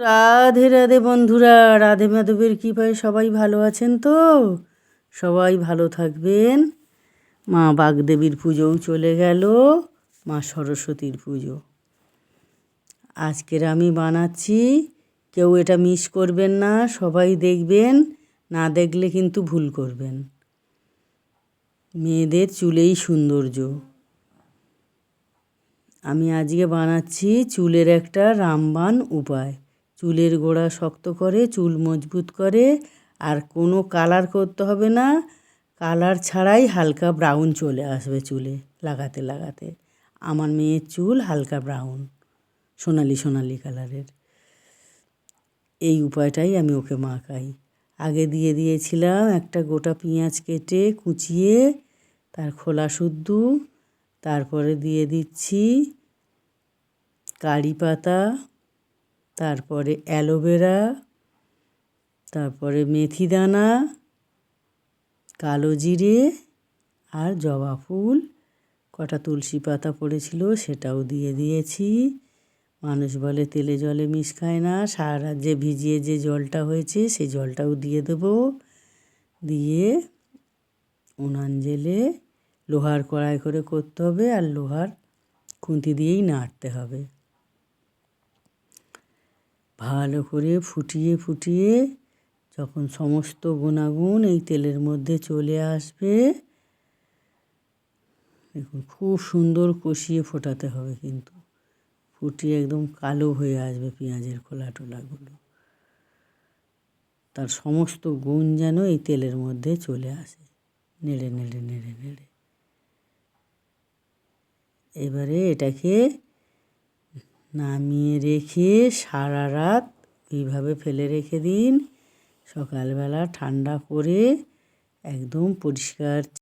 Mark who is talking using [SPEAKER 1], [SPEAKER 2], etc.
[SPEAKER 1] রাধে রাধে বন্ধুরা, রাধে মাধবের কৃপায় সবাই ভালো আছেন তো? সবাই ভালো থাকবেন। মা বাগদেবীর পুজোও চলে গেল, মা সরস্বতীর পুজো। আজকের আমি বানাচ্ছি, কেউ এটা মিস করবেন না, সবাই দেখবেন, না দেখলে কিন্তু ভুল করবেন। মেয়েদের চুলেই সৌন্দর্য। আমি আজকে বানাচ্ছি চুলের একটা রামবাণ উপায়। চুলের গোড়া শক্ত করে, চুল মজবুত করে, আর কোনো কালার করতে হবে না। কালার ছাড়াই হালকা ব্রাউন চলে আসবে চুলে লাগাতে লাগাতে। আমার মেয়ের চুল হালকা ব্রাউন, সোনালি সোনালি কালারের। এই উপায়টাই আমি ওকে মাখাই। আগে দিয়ে দিয়েছিলাম একটা গোটা পেঁয়াজ কেটে কুচিয়ে, তার খোলা শুদ্ধ। তারপরে দিয়ে দিচ্ছি কারি পাতা, তারপরে অ্যালোভেরা, তারপরে মেথি দানা, কালো জিরে আর জবা ফুল, কটা তুলসী পাতা পড়েছিল সেটাও দিয়ে দিয়েছি। মানুষ বলে তেলে জলে মিশ খায় না, সারা রাত যে ভিজিয়ে যে জলটা হয়েছে সেই জলটাও দিয়ে দেবো। দিয়ে উনান জেলে লোহার কড়াই করে করতে হবে, আর লোহার খুন্তি দিয়েই নাড়তে হবে। ভালো করে ফুটিয়ে ফুটিয়ে যখন সমস্ত গুণাগুণ এই তেলের মধ্যে চলে আসবে, দেখুন খুব সুন্দর কষিয়ে ফোটাতে হবে, কিন্তু ফুটিয়ে একদম কালো হয়ে আসবে পেঁয়াজের খোলা টোলাগুলো। তার সমস্ত গুণ যেন এই তেলের মধ্যে চলে আসে। নেড়ে নেড়ে নেড়ে নেড়ে এবারে এটাকে নামিয়ে রেখে সারা রাত এইভাবে ফেলে রেখে দিন। সকালবেলা ঠান্ডা করে একদম পরিষ্কার